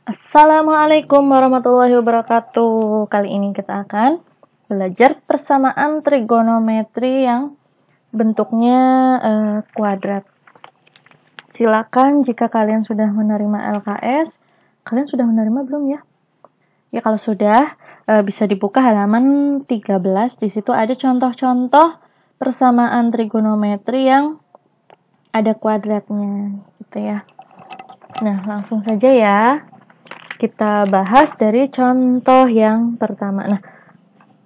Assalamualaikum warahmatullahi wabarakatuh. Kali ini kita akan belajar persamaan trigonometri yang bentuknya kuadrat. Silakan jika kalian sudah menerima LKS. Kalian sudah menerima belum ya? Ya kalau sudah, bisa dibuka halaman 13. Di situ ada contoh-contoh persamaan trigonometri yang ada kuadratnya, gitu ya. Nah, langsung saja ya. Kita bahas dari contoh yang pertama. Nah,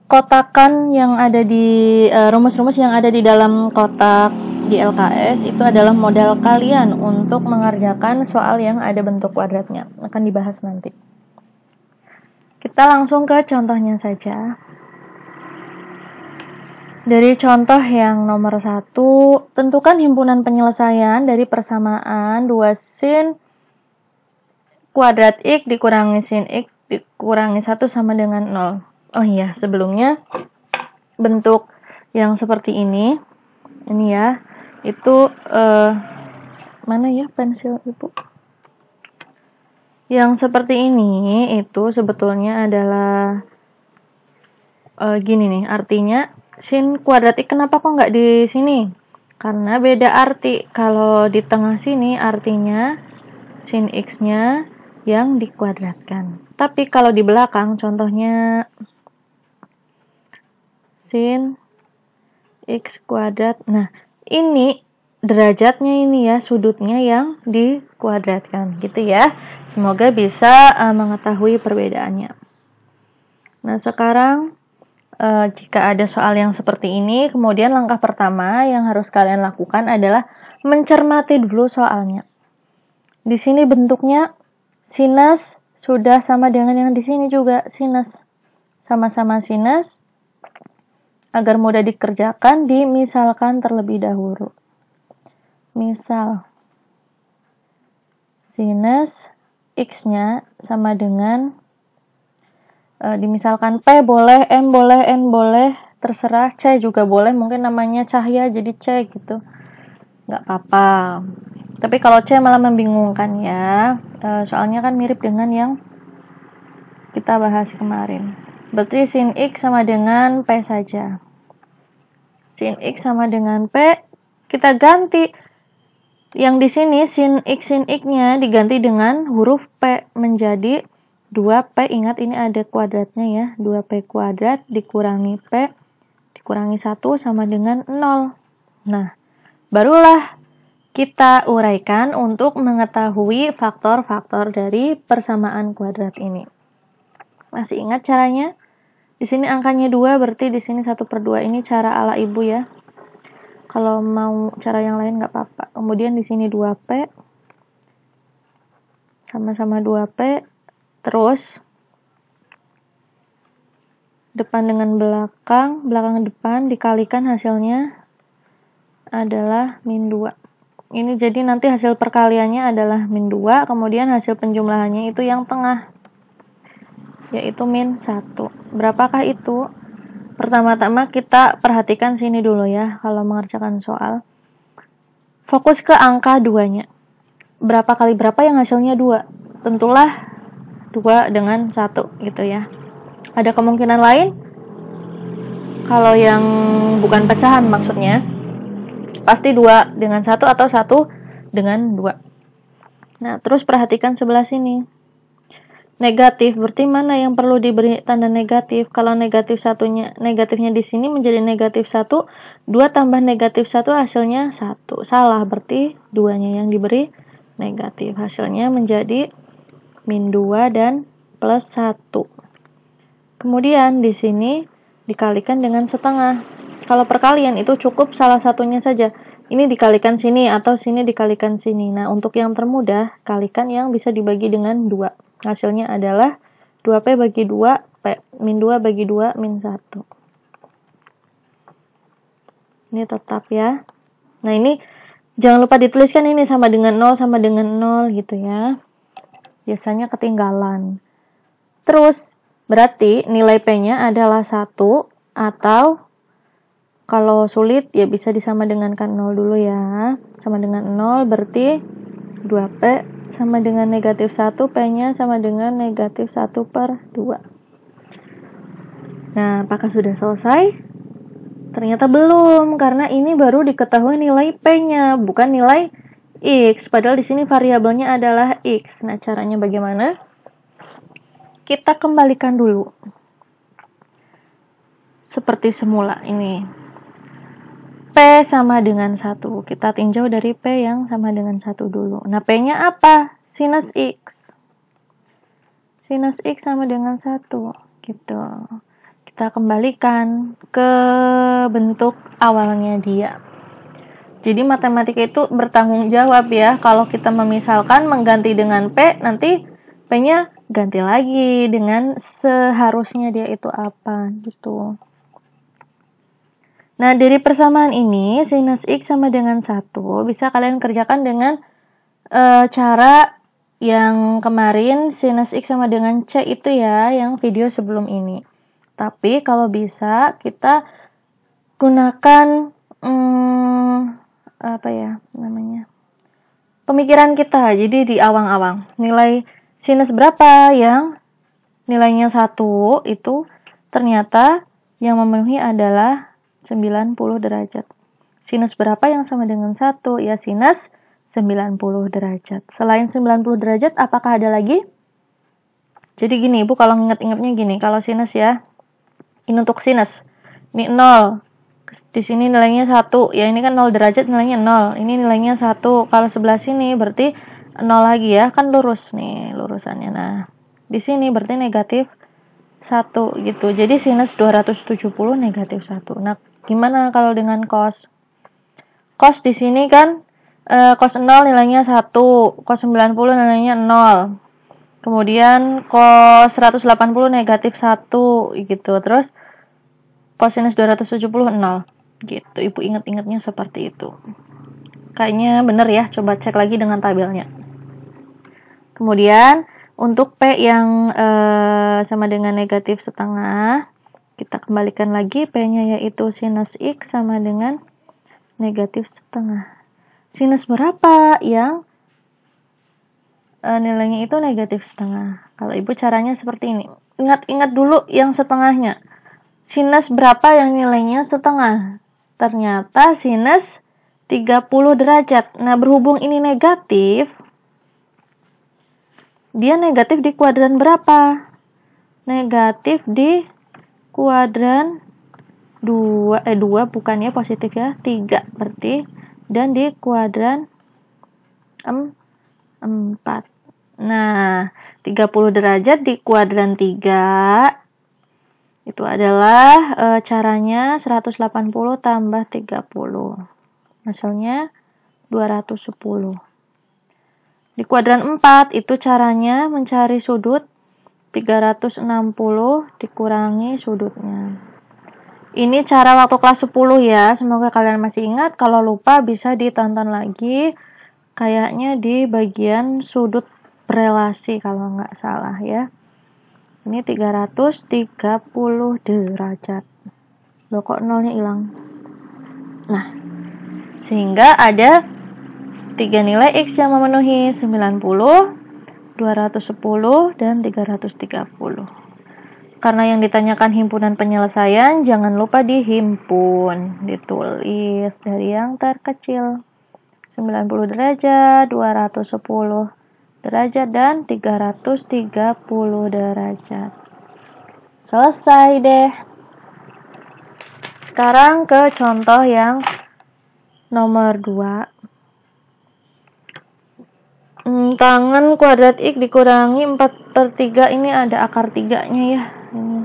kotakan yang ada di rumus-rumus yang ada di dalam kotak di LKS itu adalah modal kalian untuk mengerjakan soal yang ada bentuk kuadratnya. Akan dibahas nanti. Kita langsung ke contohnya saja. Dari contoh yang nomor 1, tentukan himpunan penyelesaian dari persamaan 2 sin kuadrat X dikurangi sin X dikurangi 1 sama dengan 0. Oh iya, sebelumnya bentuk yang seperti ini ya, itu mana ya pensil ibu? Yang seperti ini itu sebetulnya adalah gini nih, artinya sin kuadrat X kenapa kok nggak di sini? Karena beda arti. Kalau di tengah sini artinya sin X-nya yang dikuadratkan. Tapi kalau di belakang contohnya sin X kuadrat. Nah, ini derajatnya ini ya, sudutnya yang dikuadratkan gitu ya. Semoga bisa mengetahui perbedaannya. Nah, sekarang jika ada soal yang seperti ini, kemudian langkah pertama yang harus kalian lakukan adalah mencermati dulu soalnya. Di sini bentuknya sinus sudah sama dengan yang di sini juga, sinus. Sama-sama sinus. Agar mudah dikerjakan, dimisalkan terlebih dahulu. Misal, sinus X-nya sama dengan, dimisalkan P boleh, M boleh, N boleh, terserah, C juga boleh, mungkin namanya cahaya jadi C gitu. Nggak apa-apa. Tapi kalau C malah membingungkan ya, soalnya kan mirip dengan yang kita bahas kemarin. Berarti sin X sama dengan P saja. Sin X sama dengan P, kita ganti. Yang di sini sin X-nya diganti dengan huruf P menjadi 2P. Ingat ini ada kuadratnya ya. 2P kuadrat dikurangi P dikurangi 1 sama dengan 0. Nah, barulah kita uraikan untuk mengetahui faktor-faktor dari persamaan kuadrat ini. Masih ingat caranya? Di sini angkanya 2, berarti di sini 1/2. Ini cara ala ibu ya. Kalau mau cara yang lain nggak apa-apa. Kemudian di sini 2P. Sama-sama 2P. Terus depan dengan belakang depan dikalikan hasilnya adalah min 2. Ini jadi nanti hasil perkaliannya adalah min 2, kemudian hasil penjumlahannya itu yang tengah, yaitu min 1. Berapakah itu? Pertama-tama kita perhatikan sini dulu ya, kalau mengerjakan soal. Fokus ke angka 2-nya. Berapa kali berapa yang hasilnya 2? Tentulah 2 dengan 1 gitu ya. Ada kemungkinan lain? Kalau yang bukan pecahan maksudnya, pasti 2 dengan 1 atau 1 dengan 2. Nah, terus perhatikan sebelah sini. Negatif, berarti mana yang perlu diberi tanda negatif? Kalau negatifnya di sini menjadi negatif 1, 2 tambah negatif 1 hasilnya 1. Salah, berarti 2-nya yang diberi negatif. Hasilnya menjadi min 2 dan plus 1. Kemudian di sini dikalikan dengan setengah. Kalau perkalian itu cukup salah satunya saja. Ini dikalikan sini atau sini dikalikan sini. Nah, untuk yang termudah, kalikan yang bisa dibagi dengan 2. Hasilnya adalah 2P bagi 2, P. Min 2 bagi 2, min 1. Ini tetap ya. Nah, ini jangan lupa dituliskan ini sama dengan 0, sama dengan 0 gitu ya. Biasanya ketinggalan. Terus, berarti nilai P-nya adalah 1 atau kalau sulit ya bisa disama dengankan 0 dulu ya. Sama dengan 0 berarti 2P sama dengan negatif 1, P-nya sama dengan negatif 1/2. Nah, apakah sudah selesai? Ternyata belum, karena ini baru diketahui nilai P-nya, bukan nilai X. Padahal di sini variabelnya adalah X. Nah, caranya bagaimana? Kita kembalikan dulu. Seperti semula ini. P sama dengan 1. Kita tinjau dari P yang sama dengan 1 dulu. Nah, P-nya apa? Sinus X. Sinus X sama dengan 1. Gitu. Kita kembalikan ke bentuk awalnya dia. Jadi matematika itu bertanggung jawab ya. Kalau kita memisalkan mengganti dengan P, nanti P-nya ganti lagi dengan seharusnya dia itu apa gitu. Nah, dari persamaan ini, sinus X sama dengan 1, bisa kalian kerjakan dengan cara yang kemarin, sinus X sama dengan C itu ya, yang video sebelum ini. Tapi, kalau bisa, kita gunakan, pemikiran kita, jadi di awang-awang. Nilai sinus berapa yang nilainya 1, itu ternyata yang memenuhi adalah 90 derajat. Sinus berapa yang sama dengan 1? Ya, sinus 90 derajat. Selain 90 derajat, apakah ada lagi? Jadi gini, Ibu kalau ingat-ingatnya gini, kalau sinus ya, ini untuk sinus. Ini 0. Di sini nilainya 1. Ya, ini kan 0 derajat, nilainya 0. Ini nilainya 1. Kalau sebelah sini berarti 0 lagi ya, kan lurus nih lurusannya. Nah, di sini berarti negatif 1 gitu. Jadi sinus 270 negatif 1. Nah, gimana kalau dengan cos? Cos di sini kan cos 0 nilainya 1, cos 90 nilainya 0. Kemudian cos 180 negatif 1 gitu. Terus cosinus 270 0 gitu. Ibu ingat-ingatnya seperti itu. Kayaknya bener ya, coba cek lagi dengan tabelnya. Kemudian untuk P yang sama dengan negatif setengah, kita kembalikan lagi P-nya yaitu sinus X sama dengan negatif setengah. Sinus berapa yang nilainya itu negatif setengah? Kalau Ibu caranya seperti ini. Ingat-ingat dulu yang setengahnya. Sinus berapa yang nilainya setengah? Ternyata sinus 30 derajat. Nah, berhubung ini negatif, dia negatif di kuadran berapa? Negatif di kuadran 2 bukan ya, positif ya, 3 berarti, dan di kuadran 4. Nah, 30 derajat di kuadran 3 itu adalah caranya 180 tambah 30. Hasilnya 210. Di kuadran 4 itu caranya mencari sudut 360 dikurangi sudutnya. Ini cara waktu kelas 10 ya. Semoga kalian masih ingat. Kalau lupa bisa ditonton lagi. Kayaknya di bagian sudut relasi kalau nggak salah ya. Ini 330 derajat. Loh, kok nolnya hilang? Nah, sehingga ada 3 nilai X yang memenuhi 90, 210, dan 330. Karena yang ditanyakan himpunan penyelesaian, jangan lupa dihimpun. Ditulis dari yang terkecil. 90 derajat, 210 derajat, dan 330 derajat. Selesai deh. Sekarang ke contoh yang nomor 2. Tangan kuadrat X dikurangi 4/3, ini ada akar 3-nya ya. Ini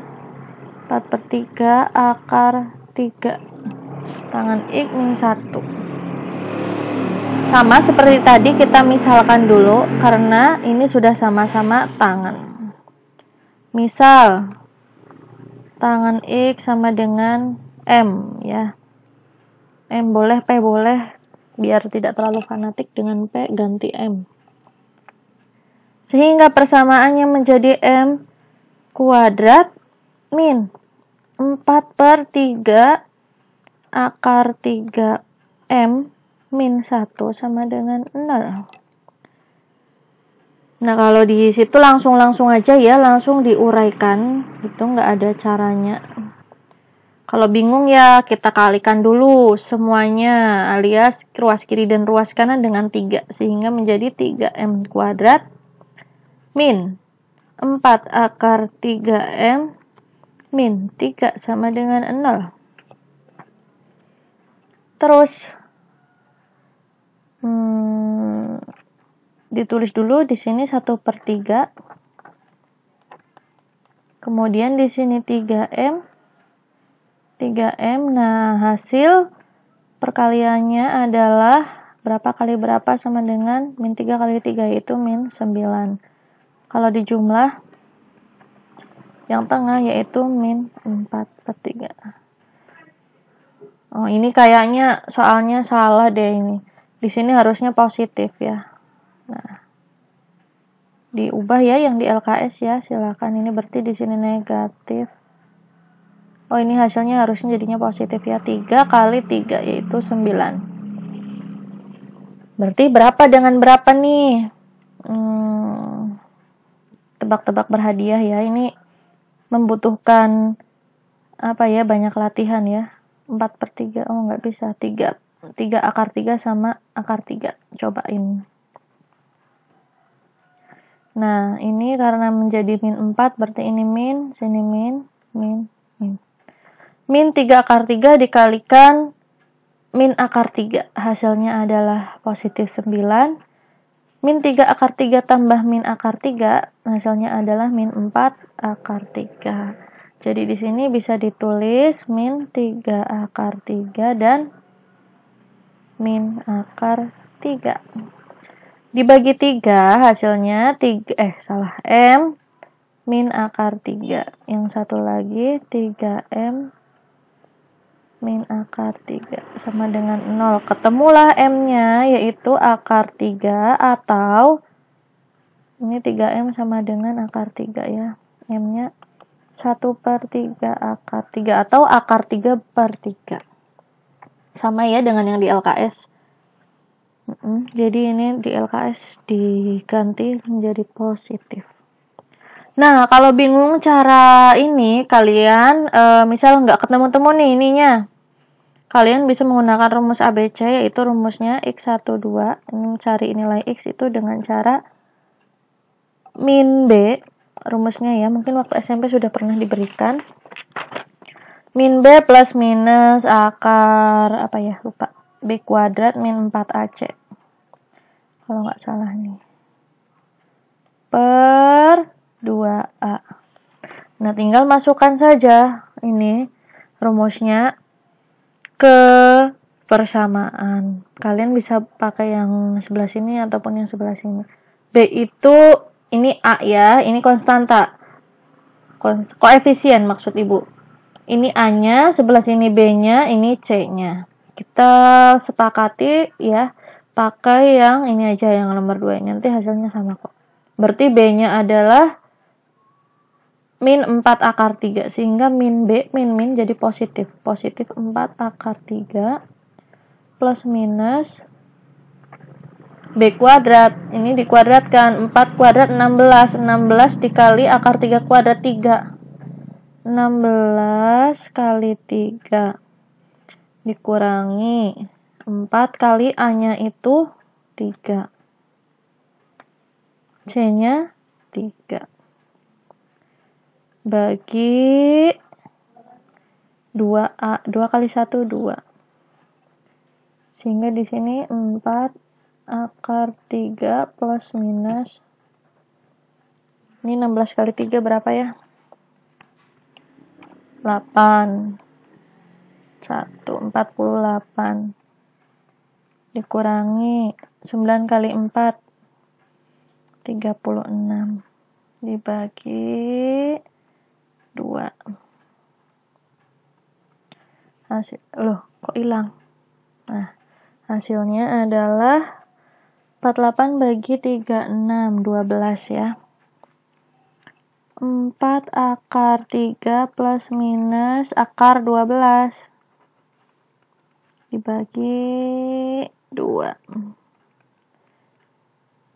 4/3 akar 3. Tangan X min 1. Sama seperti tadi, kita misalkan dulu karena ini sudah sama-sama tangan. Misal tangan X sama dengan M ya. M boleh, P boleh, biar tidak terlalu fanatik dengan P, ganti M. Sehingga persamaannya menjadi M kuadrat min 4/3 akar 3 M min 1 sama dengan 0. Nah, kalau di situ langsung aja ya, langsung diuraikan, itu nggak ada caranya. Kalau bingung ya kita kalikan dulu semuanya, alias ruas kiri dan ruas kanan dengan 3, sehingga menjadi 3M kuadrat min 4 akar 3M min 3 sama dengan 0. Terus ditulis dulu di sini 1/3. Kemudian di sini 3M. Nah, hasil perkaliannya adalah berapa kali berapa sama dengan min 3 kali 3, yaitu min 9. Kalau dijumlah yang tengah yaitu min 4/3. Oh, ini kayaknya soalnya salah deh ini. Di sini harusnya positif ya. Nah, diubah ya yang di LKS ya, silakan. Ini berarti di sini negatif. Oh, ini hasilnya harusnya jadinya positif ya. 3 kali 3 yaitu 9. Berarti berapa dengan berapa nih? Tebak-tebak berhadiah ya. Ini membutuhkan apa ya, banyak latihan ya. 4/3. Oh, nggak bisa. 3 akar 3 sama akar 3. Cobain. Nah, ini karena menjadi min 4, berarti ini min, sini min. Min 3 akar 3 dikalikan min akar 3. Hasilnya adalah positif 9. Min 3 akar 3 tambah min akar 3. Hasilnya adalah min 4 akar 3. Jadi di sini bisa ditulis min 3 akar 3 dan min akar 3. Dibagi 3 hasilnya M min akar 3. Yang satu lagi 3M min akar 3 sama dengan 0. Ketemulah M-nya yaitu akar 3 atau ini 3M sama dengan akar 3 ya. M-nya 1/3 akar 3 atau akar 3/3. Sama ya dengan yang di LKS. Jadi ini di LKS diganti menjadi positif. Nah, kalau bingung cara ini, kalian misal nggak ketemu-temu nih ininya, kalian bisa menggunakan rumus ABC, yaitu rumusnya X1, 2. Ini cari nilai X itu dengan cara min B, rumusnya ya, mungkin waktu SMP sudah pernah diberikan. Min B plus minus akar, apa ya, lupa. B kuadrat min 4AC. Kalau nggak salah nih. Per 2A. Nah, tinggal masukkan saja ini rumusnya ke persamaan. Kalian bisa pakai yang sebelah sini ataupun yang sebelah sini. B itu, ini A ya, ini konstanta. Koefisien maksud Ibu. Ini A-nya, sebelah sini B-nya, ini C-nya. Kita sepakati ya, pakai yang ini aja, yang nomor 2. Nanti hasilnya sama kok. Berarti B-nya adalah min 4 akar 3. Sehingga min B, min jadi positif. Positif 4 akar 3 plus minus B kuadrat. Ini dikuadratkan. 4 kuadrat 16. 16 dikali akar 3 kuadrat 3. 16 kali 3 dikurangi 4 kali A-nya itu 3. C-nya 3. Bagi 2A. 2 kali 1, 2. Sehingga di sini 4 akar 3 plus minus. Ini 16 kali 3 berapa ya? 8. 148 dikurangi 9 kali 4 36 dibagi 2. Hasil kok hilang. Nah, hasilnya adalah 48 bagi 36 12 ya. 4 akar 3 plus minus akar 12 dibagi 2.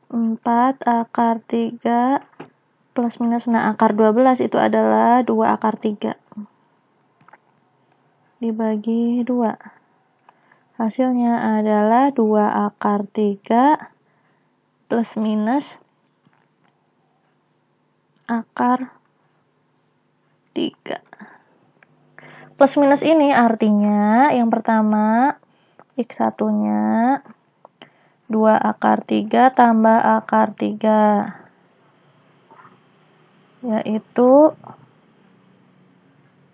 4 akar 3 plus minus, nah akar 12 itu adalah 2 akar 3 dibagi 2. Hasilnya adalah 2 akar 3 plus minus akar 3. Plus minus ini artinya yang pertama X1-nya 2 akar 3 tambah akar 3, yaitu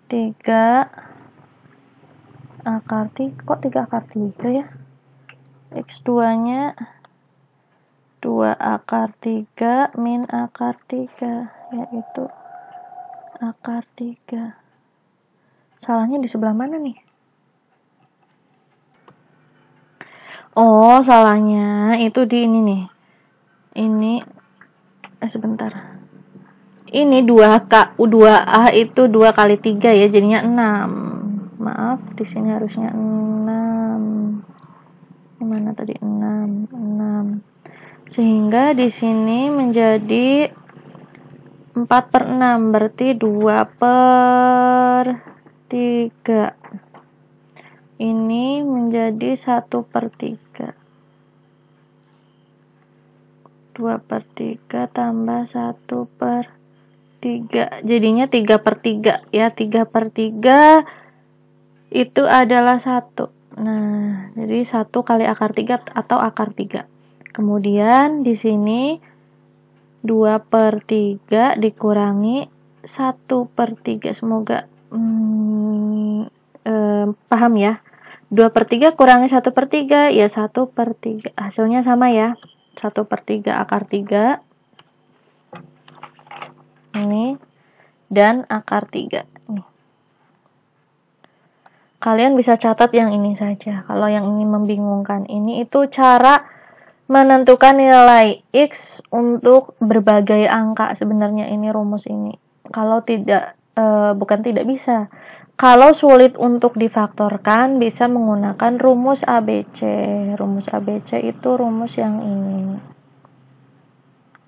3 akar 3. Kok 3 akar 3 ya? X2-nya 2 akar 3 min akar 3, yaitu akar 3. Salahnya di sebelah mana nih? Oh, salahnya itu di ini nih. Ini sebentar. Ini 2A itu 2 kali 3 ya, jadinya 6. Maaf, di sini harusnya 6. Gimana tadi? 6. Sehingga di sini menjadi 4/6, berarti 2/3. Ini menjadi 1/3. 2/3 tambah 1/3, jadinya 3/3 ya. 3/3 itu adalah 1. Nah, jadi 1 kali akar 3 atau akar 3. Kemudian di sini 2/3 dikurangi 1/3. Semoga paham ya. 2/3 kurangi 1/3 ya 1/3. Hasilnya sama ya. 1/3 akar 3 ini dan akar 3 nih. Kalian bisa catat yang ini saja. Kalau yang ini membingungkan, ini itu cara menentukan nilai X untuk berbagai angka. Sebenarnya ini rumus ini. Kalau tidak, bukan tidak bisa. Kalau sulit untuk difaktorkan, bisa menggunakan rumus ABC. Rumus ABC itu rumus yang ini.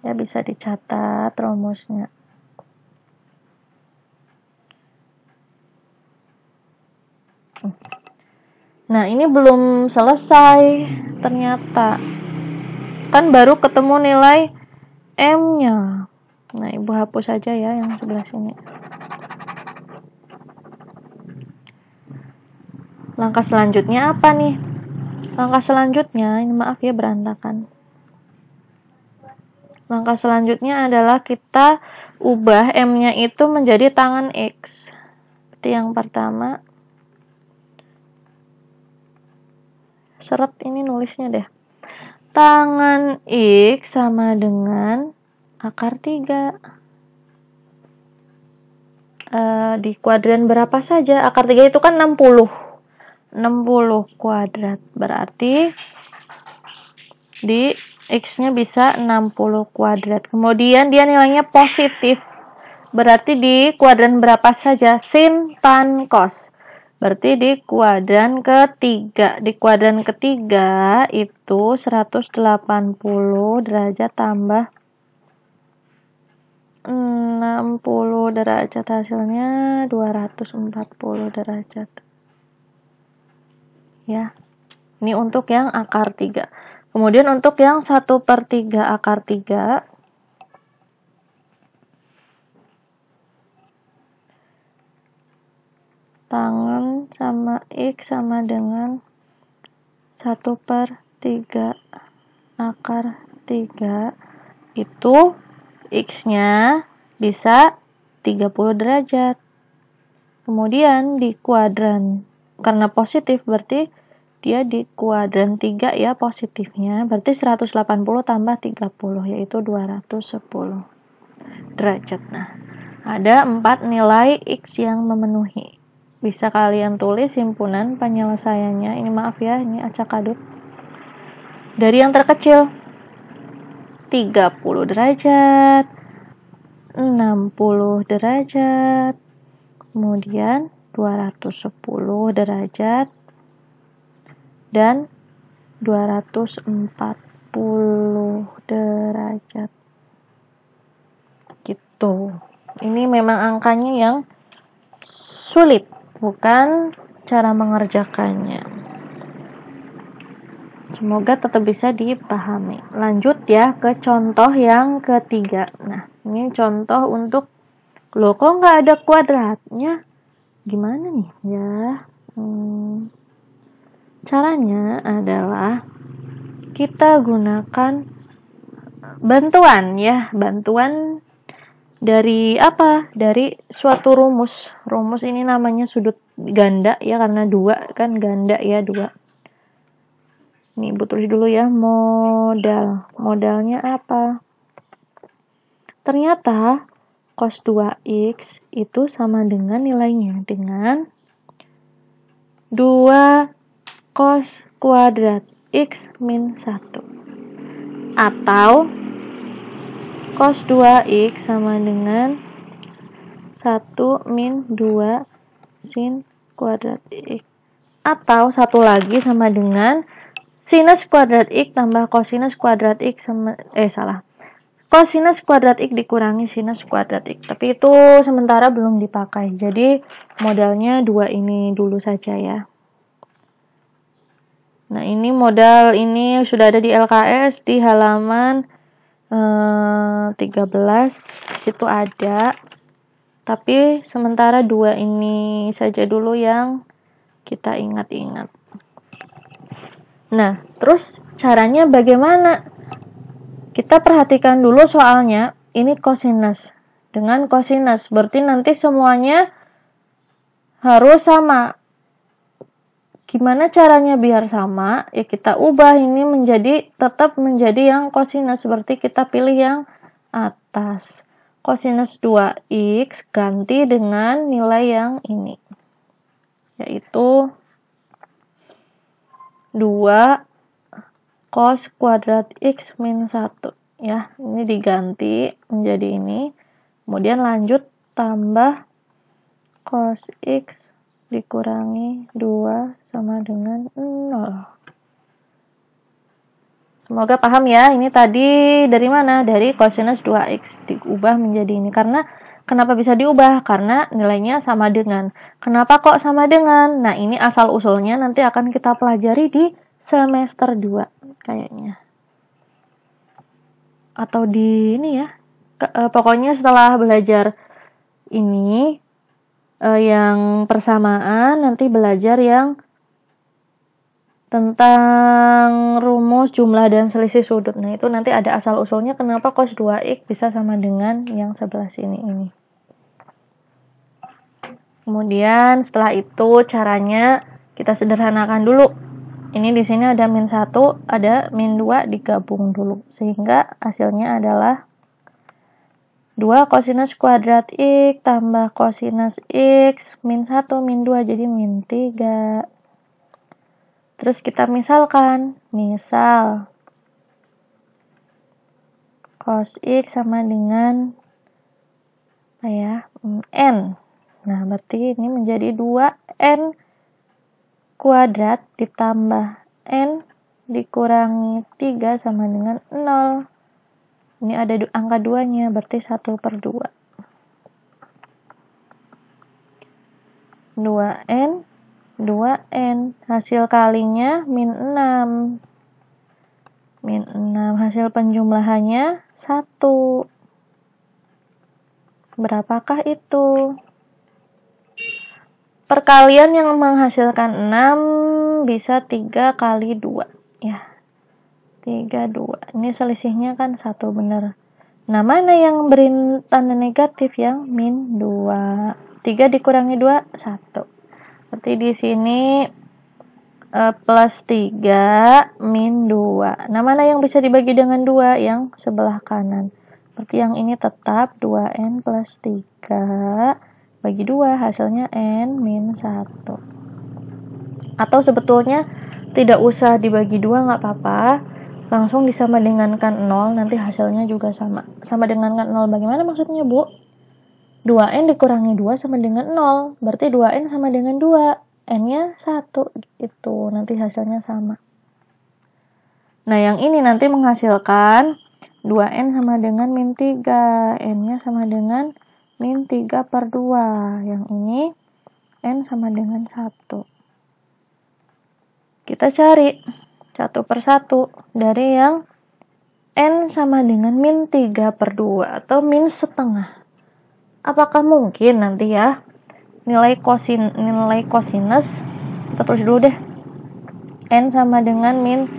Ya, bisa dicatat rumusnya. Nah, ini belum selesai ternyata. Kan baru ketemu nilai M-nya. Nah, Ibu hapus aja ya yang sebelah sini. Langkah selanjutnya apa nih? Langkah selanjutnya, ini maaf ya berantakan. Langkah selanjutnya adalah kita ubah M-nya itu menjadi tangan X. Seperti yang pertama. Seret ini nulisnya deh. Tangan X sama dengan akar 3. Di kuadran berapa saja? Akar 3 itu kan 60. 60 kuadrat. Berarti di X-nya bisa 60 kuadrat. Kemudian dia nilainya positif. Berarti di kuadran berapa saja? Sin, tan, cos. Berarti di kuadran ketiga. Di kuadran ketiga itu 180 derajat tambah 60 derajat. Hasilnya 240 derajat. Ya, ini untuk yang akar 3. Kemudian untuk yang 1/3 akar 3, tangan sama X sama dengan 1/3 akar 3, itu X-nya bisa 30 derajat. Kemudian di kuadran, karena positif berarti dia di kuadran 3 ya positifnya, berarti 180 tambah 30 yaitu 210 derajat. Nah, ada 4 nilai X yang memenuhi. Bisa kalian tulis himpunan penyelesaiannya. Ini maaf ya, ini acak adut. Dari yang terkecil 30 derajat, 60 derajat, kemudian 210 derajat, dan 240 derajat. Gitu. Ini memang angkanya yang sulit, bukan cara mengerjakannya. Semoga tetap bisa dipahami. Lanjut ya ke contoh yang ketiga. Nah, ini contoh untuk, loh kok nggak ada kuadratnya? Gimana nih ya? Caranya adalah kita gunakan bantuan ya, bantuan dari apa? Dari suatu rumus. Rumus ini namanya sudut ganda ya, karena 2 kan ganda ya, 2. Nih, Ibu tulis dulu ya, modal. Modalnya apa? Ternyata cos 2x itu sama dengan nilainya dengan 2 cos kuadrat x min 1. Atau cos 2x sama dengan 1 min 2 sin kuadrat x. Atau satu lagi sama dengan sinus kuadrat x tambah kosinus kuadrat x sama kosinus kuadrat x dikurangi sinus kuadrat x. Tapi itu sementara belum dipakai. Jadi modalnya 2 ini dulu saja ya. Nah, ini modal ini sudah ada di LKS di halaman 13. Di situ ada. Tapi sementara 2 ini saja dulu yang kita ingat-ingat. Nah, terus caranya bagaimana? Kita perhatikan dulu soalnya, ini kosinus dengan kosinus, berarti nanti semuanya harus sama. Gimana caranya biar sama? Ya kita ubah ini menjadi, tetap menjadi yang kosinus, berarti kita pilih yang atas. Kosinus 2x ganti dengan nilai yang ini, yaitu 2 cos kuadrat x min 1 ya. Ini diganti menjadi ini. Kemudian lanjut tambah cos x dikurangi 2 sama dengan 0. Semoga paham ya. Ini tadi dari mana? Dari kosinus 2x diubah menjadi ini. Karena kenapa bisa diubah? Karena nilainya sama dengan. Kenapa kok sama dengan? Nah, ini asal-usulnya nanti akan kita pelajari di semester 2 kayaknya. Atau di ini ya. Pokoknya setelah belajar ini yang persamaan, nanti belajar yang tentang rumus jumlah dan selisih sudut. Nah, itu nanti ada asal-usulnya kenapa cos 2x bisa sama dengan yang sebelah sini ini. Kemudian setelah itu caranya kita sederhanakan dulu. Ini di sini ada min 1, ada min 2 digabung dulu. Sehingga hasilnya adalah 2 kosinus kuadrat x tambah kosinus x min 1 min 2 jadi min 3. Terus kita misalkan, misal cos x sama dengan apa ya? N. Nah, berarti ini menjadi 2n kuadrat ditambah n dikurangi 3 sama dengan 0. Ini ada angka 2-nya, berarti 1/2. 2n, 2n. Hasil kalinya min 6. Min 6. Hasil penjumlahannya 1. Berapakah itu? Perkalian yang menghasilkan 6 bisa 3 kali 2. Ya. 3, 2. Ini selisihnya kan 1 benar. Nah, mana yang beri tanda negatif? Yang min 2. 3 dikurangi 2, 1. Berarti di sini plus 3 min 2. Nah, mana yang bisa dibagi dengan 2? Yang sebelah kanan. Berarti yang ini tetap 2n plus 3 bagi 2, hasilnya n min 1. Atau sebetulnya tidak usah dibagi 2, nggak apa-apa. Langsung disama dengankan 0, nanti hasilnya juga sama. Sama dengankan 0 bagaimana maksudnya, Bu? 2n dikurangi 2 sama dengan 0. Berarti 2n sama dengan 2. N-nya 1. Itu nanti hasilnya sama. Nah, yang ini nanti menghasilkan 2N sama dengan min 3. N-nya sama dengan min 3 per 2. Yang ini N sama dengan 1. Kita cari satu per satu dari yang N sama dengan min 3 per 2 atau min setengah. Apakah mungkin nanti ya nilai kosinus, kita tulis dulu deh, N sama dengan min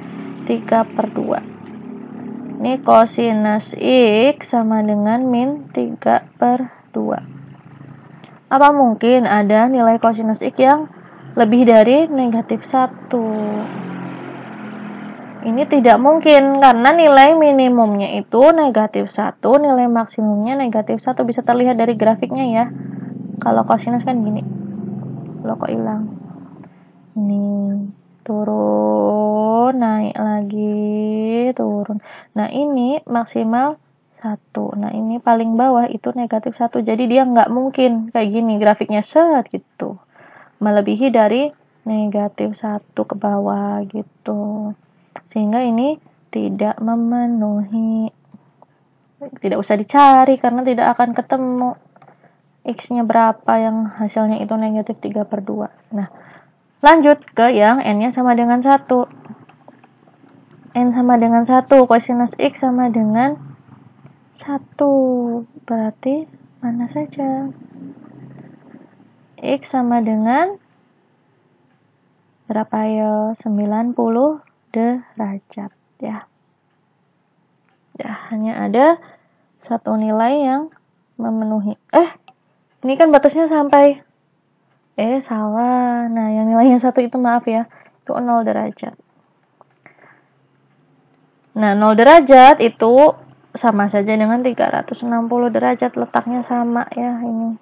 3 per 2. Ini kosinus X sama dengan min 3 per 2. Apa mungkin ada nilai kosinus X yang lebih dari negatif 1? Ini tidak mungkin karena nilai minimumnya itu negatif 1, nilai maksimumnya negatif 1. Bisa terlihat dari grafiknya ya. Kalau kosinus kan gini. Loh, kok hilang? Ini turun, naik lagi, turun. Nah, ini maksimal 1. Nah, ini paling bawah itu negatif 1. Jadi dia nggak mungkin kayak gini grafiknya set gitu. Melebihi dari negatif 1 ke bawah gitu. Sehingga ini tidak memenuhi. Tidak usah dicari karena tidak akan ketemu X-nya berapa yang hasilnya itu negatif 3 per 2. Nah, lanjut ke yang N-nya sama dengan 1. N sama dengan 1, kosinus X sama dengan 1. Berarti mana saja? X sama dengan berapa ya? 90 derajat ya. Ya, hanya ada satu nilai yang memenuhi. Ini kan batasnya sampai salah. Nah, yang nilainya 1 itu maaf ya, itu 0 derajat. Nah, 0 derajat itu sama saja dengan 360 derajat, letaknya sama ya ini.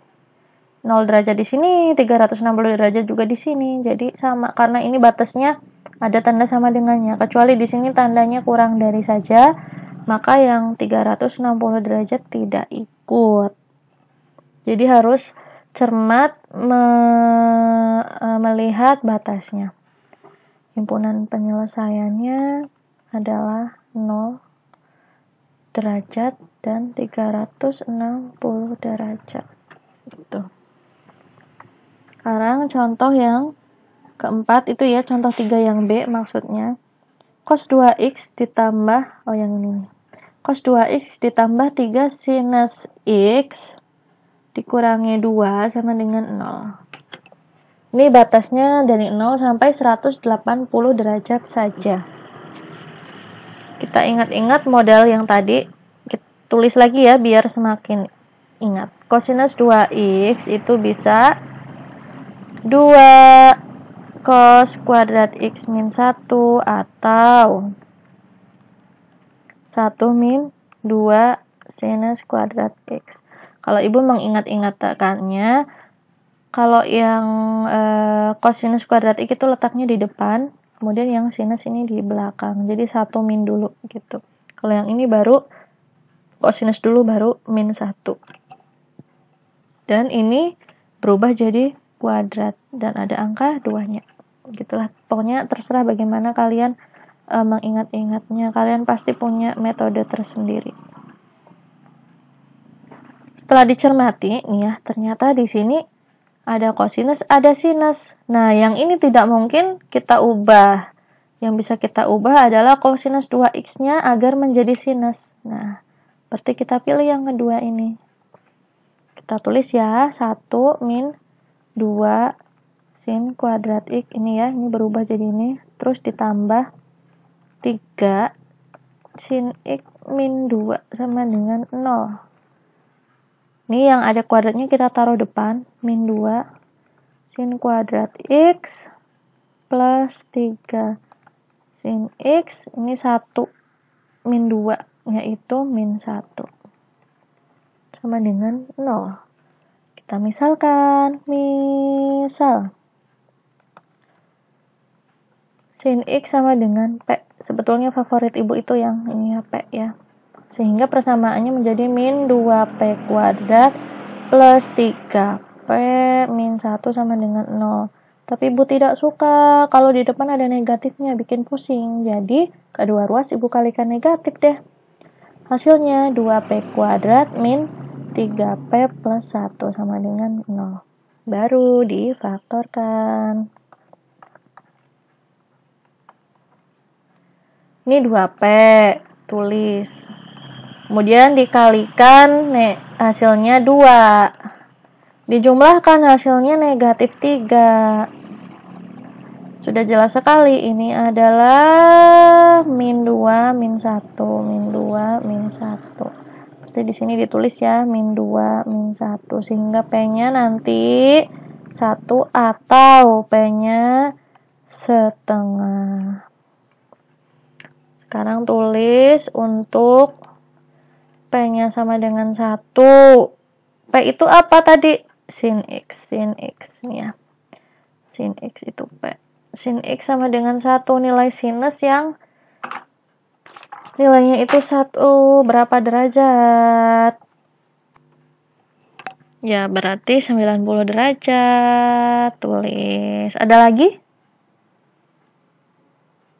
0 derajat di sini, 360 derajat juga di sini. Jadi sama karena ini batasnya ada tanda sama dengannya. Kecuali di sini tandanya kurang dari saja, maka yang 360 derajat tidak ikut. Jadi harus cermat melihat batasnya. Himpunan penyelesaiannya adalah 0 derajat dan 360 derajat. Gitu. Sekarang contoh yang keempat itu ya, contoh 3 yang B maksudnya. Cos 2X ditambah, yang ini. Cos 2X ditambah 3 sinus X dikurangi 2 sama dengan 0. Ini batasnya dari 0 sampai 180 derajat saja. Kita ingat-ingat model yang tadi. Kita tulis lagi ya biar semakin ingat. Kosinus 2X itu bisa 2 cos kuadrat X min 1 atau 1 min 2 sinus kuadrat X. Kalau ibu mengingat-ingatkannya, kalau yang kosinus kuadrat X itu letaknya di depan, kemudian yang sinus ini di belakang. Jadi 1 min dulu gitu. Kalau yang ini baru kosinus dulu baru min 1. Dan ini berubah jadi kuadrat dan ada angka 2-nya. Gitulah. Pokoknya terserah bagaimana kalian mengingat-ingatnya. Kalian pasti punya metode tersendiri. Setelah dicermati, nih ya, ternyata di sini ada kosinus, ada sinus. Nah, yang ini tidak mungkin kita ubah. Yang bisa kita ubah adalah kosinus 2X-nya agar menjadi sinus. Nah, berarti kita pilih yang kedua ini. Kita tulis ya, 1 min 2 sin kuadrat X. Ini ya, ini berubah jadi ini. Terus ditambah 3 sin X min 2 sama dengan 0. Ini yang ada kuadratnya kita taruh depan, min 2 sin kuadrat X plus 3 sin X, ini 1 min 2, yaitu min 1. Sama dengan 0. Kita misalkan, misal sin X sama dengan P. Sebetulnya favorit ibu itu yang ini ya, P ya. Sehingga persamaannya menjadi min 2P kuadrat plus 3P min 1 sama dengan 0. Tapi Ibu tidak suka kalau di depan ada negatifnya, bikin pusing. Jadi, kedua ruas Ibu kalikan negatif deh. Hasilnya 2P kuadrat min 3P plus 1 sama dengan 0. Baru difaktorkan. Ini 2P, tulis. Kemudian dikalikan, hasilnya 2. Dijumlahkan hasilnya negatif 3. Sudah jelas sekali, ini adalah min 2, min 1, min 2, min 1. Seperti di sini ditulis ya, min 2, min 1. Sehingga P-nya nanti 1 atau P-nya setengah. Sekarang tulis untuk P-nya sama dengan 1. P itu apa tadi? Sin X nih ya. Sin X itu P. Sin X sama dengan 1, nilai sinus yang nilainya itu 1, berapa derajat? Ya, berarti 90 derajat. Tulis. Ada lagi?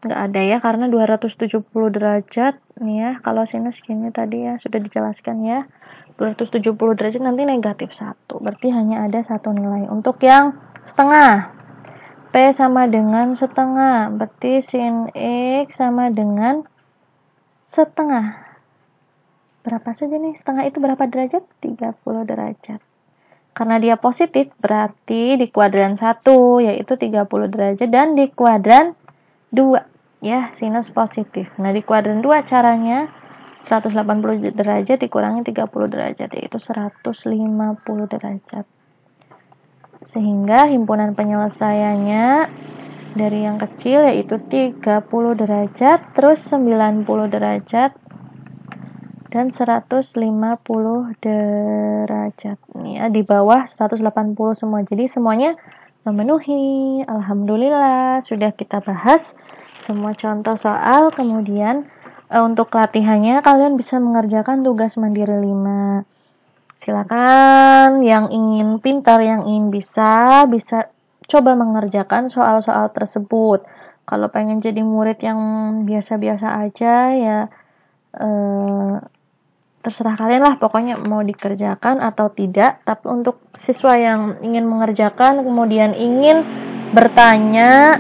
Nggak ada ya, karena 270 derajat nih ya. Kalau sinus gini tadi ya, sudah dijelaskan ya. 270 derajat nanti negatif 1. Berarti hanya ada satu nilai. Untuk yang setengah, P sama dengan setengah. Berarti sin X sama dengan setengah. Berapa saja nih? Setengah itu berapa derajat? 30 derajat. Karena dia positif, berarti di kuadran 1, yaitu 30 derajat. Dan di kuadran 2, ya, sinus positif. Nah, di kuadran 2 caranya 180 derajat dikurangi 30 derajat, yaitu 150 derajat. Sehingga himpunan penyelesaiannya dari yang kecil yaitu 30 derajat, terus 90 derajat, dan 150 derajat. Nih ya, di bawah 180 semua. Jadi semuanya memenuhi. Alhamdulillah, sudah kita bahas semua contoh soal. Kemudian untuk latihannya kalian bisa mengerjakan tugas mandiri 5. Silakan yang ingin pintar, yang ingin bisa coba mengerjakan soal-soal tersebut. Kalau pengen jadi murid yang biasa-biasa aja ya terserah kalian lah, pokoknya mau dikerjakan atau tidak. Tapi untuk siswa yang ingin mengerjakan kemudian ingin bertanya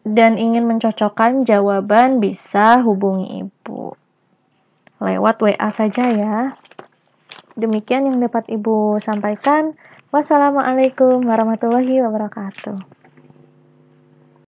dan ingin mencocokkan jawaban, bisa hubungi Ibu lewat WA saja ya. Demikian yang dapat Ibu sampaikan. Wassalamualaikum warahmatullahi wabarakatuh.